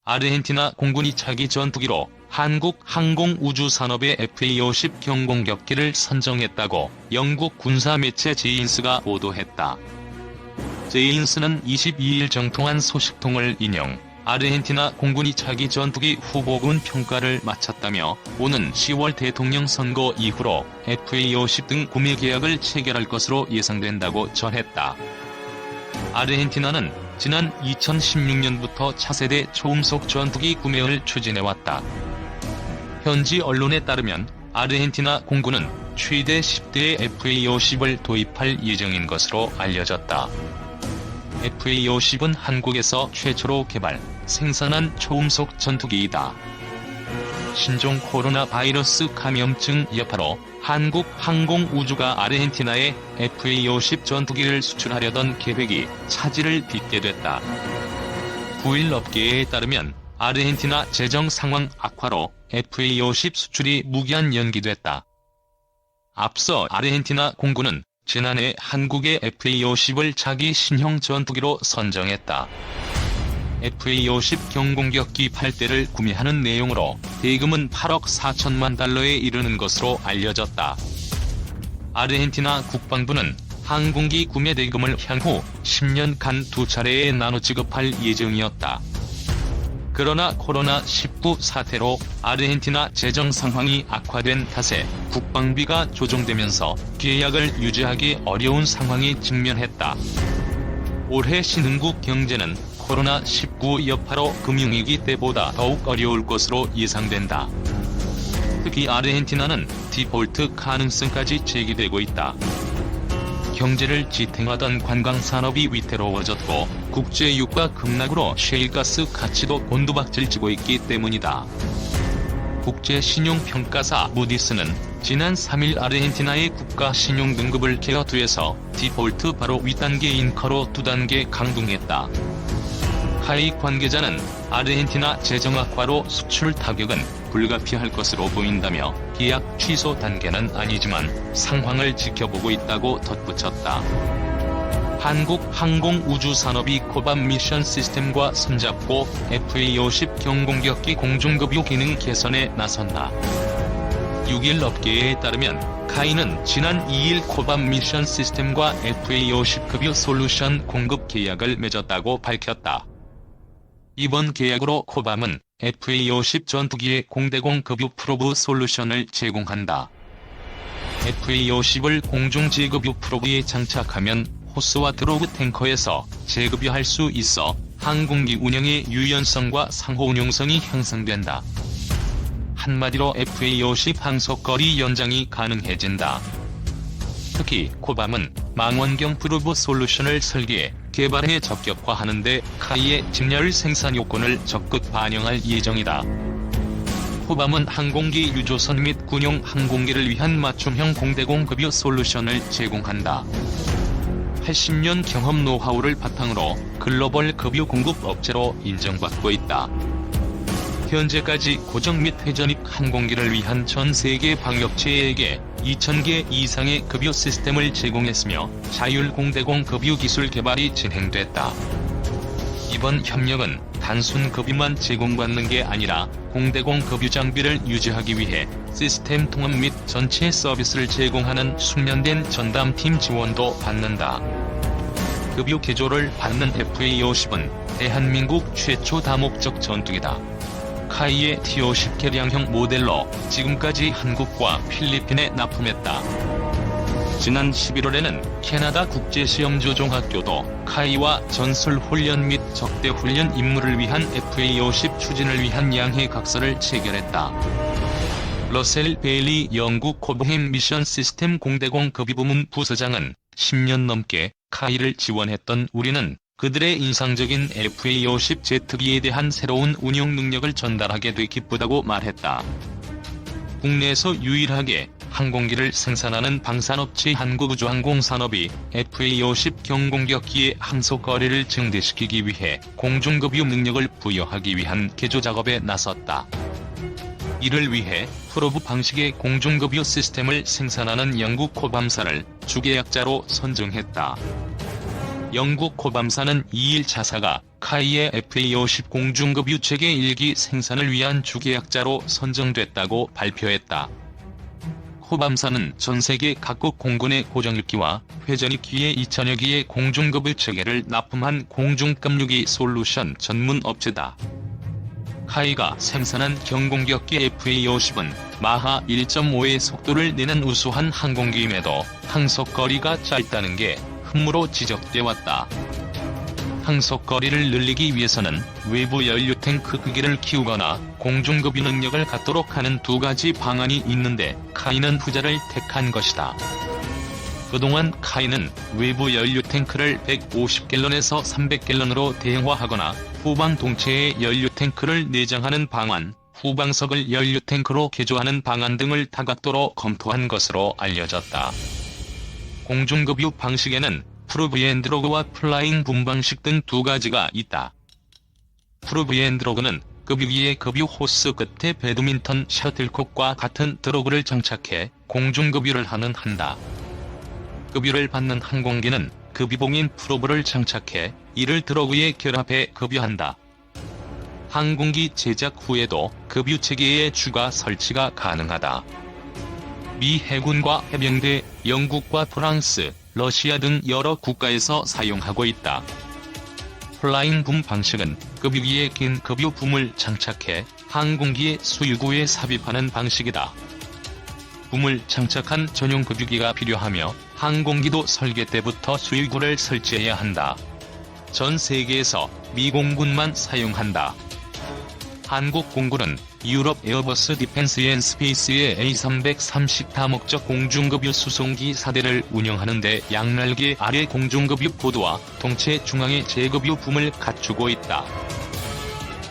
아르헨티나 공군이 차기 전투기로 한국 항공우주산업의 FA-50 경공격기를 선정했다고 영국 군사 매체 제인스가 보도했다. 제인스는 22일 정통한 소식통을 인용, 아르헨티나 공군이 차기 전투기 후보군 평가를 마쳤다며 오는 10월 대통령 선거 이후로 FA-50 등 구매 계약을 체결할 것으로 예상된다고 전했다. 아르헨티나는 지난 2016년부터 차세대 초음속 전투기 구매를 추진해왔다. 현지 언론에 따르면 아르헨티나 공군은 최대 10대의 FA-50을 도입할 예정인 것으로 알려졌다. FA-50은 한국에서 최초로 개발, 생산한 초음속 전투기이다. 신종 코로나 바이러스 감염증 여파로 한국 항공우주가 아르헨티나에 FA-50 전투기를 수출하려던 계획이 차질을 빚게 됐다. 9일 업계에 따르면 아르헨티나 재정 상황 악화로 FA-50 수출이 무기한 연기됐다. 앞서 아르헨티나 공군은 지난해 한국의 FA-50을 차기 신형 전투기로 선정했다. FA-50 경공격기 8대를 구매하는 내용으로 대금은 8억 4천만 달러에 이르는 것으로 알려졌다. 아르헨티나 국방부는 항공기 구매 대금을 향후 10년간 2차례에 나눠 지급할 예정이었다. 그러나 코로나19 사태로 아르헨티나 재정 상황이 악화된 탓에 국방비가 조정되면서 계약을 유지하기 어려운 상황이 직면했다. 올해 신흥국 경제는 코로나19 여파로 금융위기 때보다 더욱 어려울 것으로 예상된다. 특히 아르헨티나는 디폴트 가능성까지 제기되고 있다. 경제를 지탱하던 관광산업이 위태로워졌고 국제유가 급락으로 셰일가스 가치도 곤두박질치고 있기 때문이다. 국제신용평가사 무디스는 지난 3일 아르헨티나의 국가신용등급을 케어2에서 디폴트 바로 윗단계인 커로 2단계 강등했다. 카이 관계자는 아르헨티나 재정 악화로 수출 타격은 불가피할 것으로 보인다며 계약 취소 단계는 아니지만 상황을 지켜보고 있다고 덧붙였다. 한국 항공우주산업이 코밤 미션 시스템과 손잡고 FA-50 경공격기 공중급유 기능 개선에 나선다. 6일 업계에 따르면 카이는 지난 2일 코밤 미션 시스템과 FA-50 급유 솔루션 공급 계약을 맺었다고 밝혔다. 이번 계약으로 코밤은 FA-50 전투기의 공대공 급유 프로브 솔루션을 제공한다. FA-50을 공중 제급유 프로브에 장착하면 호스와 드로그 탱커에서 재급유할 수 있어 항공기 운영의 유연성과 상호 운용성이 향상된다. 한마디로 FA-50 항속거리 연장이 가능해진다. 특히 코밤은 망원경 프로브 솔루션을 설계해 개발해 적격화하는 데 카이의 직렬 생산 요건을 적극 반영할 예정이다. 코밤은 항공기 유조선 및 군용 항공기를 위한 맞춤형 공대공 급유 솔루션을 제공한다. 80년 경험 노하우를 바탕으로 글로벌 급유 공급 업체로 인정받고 있다. 현재까지 고정 및 회전입 항공기를 위한 전 세계 방역체에게 2,000개 이상의 급유 시스템을 제공했으며 자율 공대공 급유 기술 개발이 진행됐다. 이번 협력은 단순 급유만 제공받는 게 아니라 공대공 급유 장비를 유지하기 위해 시스템 통합 및 전체 서비스를 제공하는 숙련된 전담팀 지원도 받는다. 급유 개조를 받는 FA-50은 대한민국 최초 다목적 전투기다. 카이의 T-50 개량형 모델로 지금까지 한국과 필리핀에 납품했다. 지난 11월에는 캐나다 국제시험조종학교도 카이와 전술훈련 및 적대훈련 임무를 위한 FA-50 추진을 위한 양해 각서를 체결했다. 러셀 베일리 영국 코브햄 미션 시스템 공대공 급유 부문 부서장은 10년 넘게 카이를 지원했던 우리는 그들의 인상적인 FA-50 제트기에 대한 새로운 운용 능력을 전달하게 돼 기쁘다고 말했다. 국내에서 유일하게 항공기를 생산하는 방산업체 한국우주항공산업이 FA-50 경공격기의 항속거리를 증대시키기 위해 공중급유 능력을 부여하기 위한 개조 작업에 나섰다. 이를 위해 프로브 방식의 공중급유 시스템을 생산하는 영국 코밤사를 주계약자로 선정했다. 영국 호밤사는 2일 자사가 카이의 FA50 공중급유 체계 1기 생산을 위한 주계약자로 선정됐다고 발표했다. 호밤사는 전세계 각국 공군의 고정입기와 회전입기의 2000여 기의 공중급유 체계를 납품한 공중급유기 솔루션 전문 업체다. 카이가 생산한 경공격기 FA50은 마하 1.5의 속도를 내는 우수한 항공기임에도 항속거리가 짧다는 게 흠으로 지적돼 왔다. 항속거리를 늘리기 위해서는 외부 연료 탱크 크기를 키우거나 공중급유 능력을 갖도록 하는 두 가지 방안이 있는데 카이는 후자를 택한 것이다. 그동안 카이는 외부 연료 탱크를 150갤런에서 300갤런으로 대형화하거나 후방 동체에 연료 탱크를 내장하는 방안, 후방석을 연료 탱크로 개조하는 방안 등을 다각도로 검토한 것으로 알려졌다. 공중급유 방식에는 프루브 앤 드로그와 플라잉 붐 방식 등 두 가지가 있다. 프루브 앤 드로그는 급유기의 급유 호스 끝에 배드민턴 셔틀콕과 같은 드로그를 장착해 공중급유를 한다. 급유를 받는 항공기는 급유봉인 프로브를 장착해 이를 드로그에 결합해 급유한다. 항공기 제작 후에도 급유 체계의 추가 설치가 가능하다. 미 해군과 해병대, 영국과 프랑스, 러시아 등 여러 국가에서 사용하고 있다. 플라잉 붐 방식은 급유기에 긴 급유 붐을 장착해 항공기의 수유구에 삽입하는 방식이다. 붐을 장착한 전용 급유기가 필요하며 항공기도 설계 때부터 수유구를 설치해야 한다. 전 세계에서 미 공군만 사용한다. 한국 공군은 유럽 에어버스 디펜스 앤 스페이스의 A330 다목적 공중급유 수송기 4대를 운영하는데 양날개 아래 공중급유 보드와 동체 중앙에 제급유 붐을 갖추고 있다.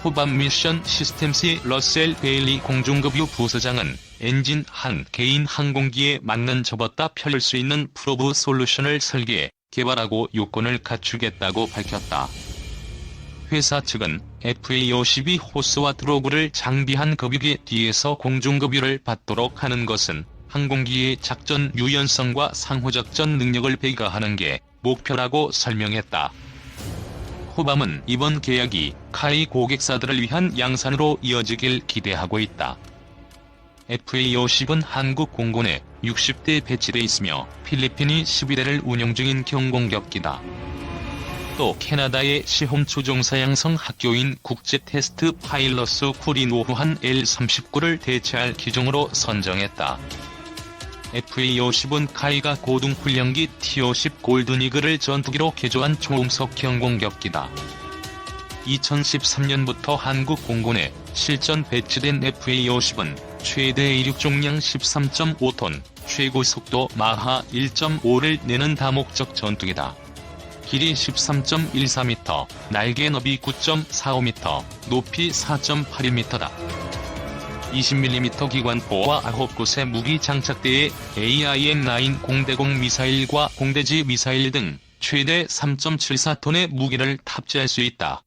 호밤 미션 시스템스의 러셀 베일리 공중급유 부서장은 엔진 한 개인 항공기에 맞는 접었다 펴릴 수 있는 프로브 솔루션을 설계해 개발하고 요건을 갖추겠다고 밝혔다. 회사 측은 FA50이 호스와 드로그를 장비한 급유기 뒤에서 공중급유를 받도록 하는 것은 항공기의 작전 유연성과 상호작전 능력을 배가하는 게 목표라고 설명했다. 호밤은 이번 계약이 카이 고객사들을 위한 양산으로 이어지길 기대하고 있다. FA50은 한국 공군에 60대 배치돼 있으며 필리핀이 12대를 운영 중인 경공격기다. 또 캐나다의 시험 조종사 양성 학교인 국제 테스트 파일럿 쿨이 노후한 L-39를 대체할 기종으로 선정했다. FA50은 카이가 고등훈련기 T-50 골든이글을 전투기로 개조한 초음속 경공격기다. 2013년부터 한국 공군에 실전 배치된 FA50은 최대 이륙重량 13.5톤, 최고 속도 마하 1.5를 내는 다목적 전투기다. 길이 13.14m, 날개 너비 9.45m, 높이 4.81m다. 20mm 기관포와 9곳의 무기 장착대에 AIM-9 공대공 미사일과 공대지 미사일 등 최대 3.74톤의 무기를 탑재할 수 있다.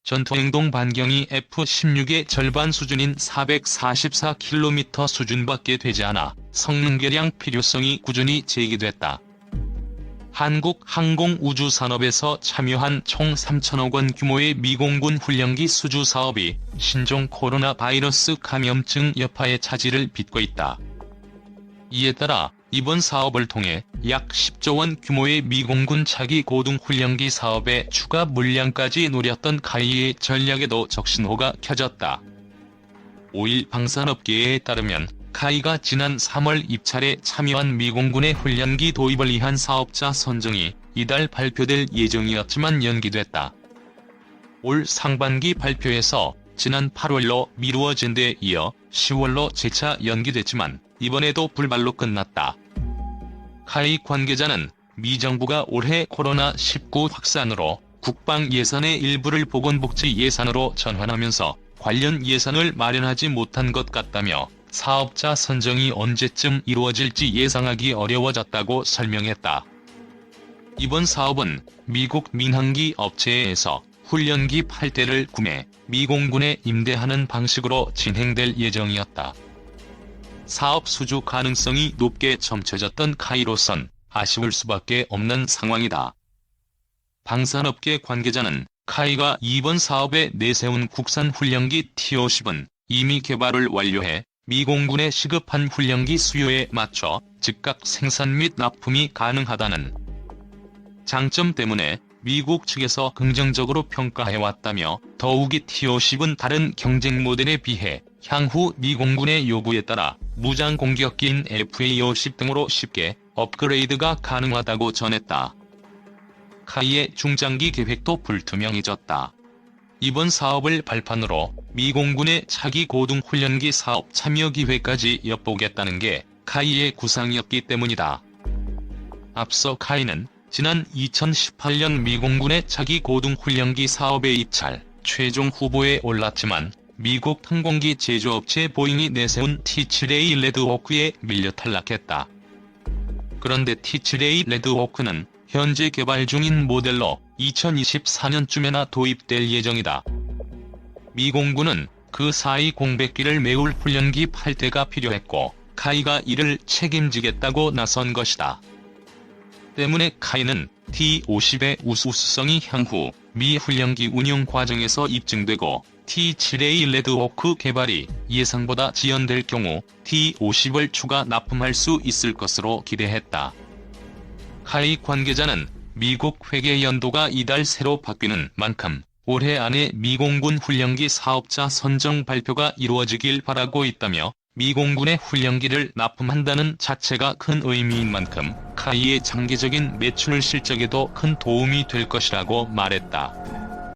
전투행동 반경이 F-16의 절반 수준인 444km 수준밖에 되지 않아 성능 개량 필요성이 꾸준히 제기됐다. 한국항공우주산업에서 참여한 총 3천억 원 규모의 미공군 훈련기 수주 사업이 신종 코로나 바이러스 감염증 여파의 차질을 빚고 있다. 이에 따라 이번 사업을 통해 약 10조 원 규모의 미공군 차기 고등훈련기 사업의 추가 물량까지 노렸던 카이의 전략에도 적신호가 켜졌다. 5일 방산업계에 따르면 카이가 지난 3월 입찰에 참여한 미공군의 훈련기 도입을 위한 사업자 선정이 이달 발표될 예정이었지만 연기됐다. 올 상반기 발표에서 지난 8월로 미루어진 데 이어 10월로 재차 연기됐지만 이번에도 불발로 끝났다. 카이 관계자는 미 정부가 올해 코로나19 확산으로 국방 예산의 일부를 보건복지 예산으로 전환하면서 관련 예산을 마련하지 못한 것 같다며 사업자 선정이 언제쯤 이루어질지 예상하기 어려워졌다고 설명했다. 이번 사업은 미국 민항기 업체에서 훈련기 8대를 구매, 미공군에 임대하는 방식으로 진행될 예정이었다. 사업 수주 가능성이 높게 점쳐졌던 카이로선 아쉬울 수밖에 없는 상황이다. 방산업계 관계자는 카이가 이번 사업에 내세운 국산 훈련기 T-50은 이미 개발을 완료해 미 공군에 시급한 훈련기 수요에 맞춰 즉각 생산 및 납품이 가능하다는 장점 때문에 미국 측에서 긍정적으로 평가해왔다며, 더욱이 T-50은 다른 경쟁 모델에 비해 향후 미 공군의 요구에 따라 무장 공격기인 FA-50 등으로 쉽게 업그레이드가 가능하다고 전했다. 카이의 중장기 계획도 불투명해졌다. 이번 사업을 발판으로 미 공군의 차기 고등 훈련기 사업 참여 기회까지 엿보겠다는 게 카이의 구상이었기 때문이다. 앞서 카이는 지난 2018년 미 공군의 차기 고등 훈련기 사업에 입찰 최종 후보에 올랐지만 미국 항공기 제조업체 보잉이 내세운 T-7A 레드호크에 밀려 탈락했다. 그런데 T-7A 레드호크는 현재 개발 중인 모델로 2024년쯤에나 도입될 예정이다. 미 공군은 그 사이 공백기를 메울 훈련기 8대가 필요했고, 카이가 이를 책임지겠다고 나선 것이다. 때문에 카이는 T-50의 우수성이 향후 미 훈련기 운용 과정에서 입증되고 T-7A 레드호크 개발이 예상보다 지연될 경우 T-50을 추가 납품할 수 있을 것으로 기대했다. 카이 관계자는 미국 회계 연도가 이달 새로 바뀌는 만큼 올해 안에 미 공군 훈련기 사업자 선정 발표가 이루어지길 바라고 있다며, 미 공군의 훈련기를 납품한다는 자체가 큰 의미인 만큼 카이의 장기적인 매출 실적에도 큰 도움이 될 것이라고 말했다.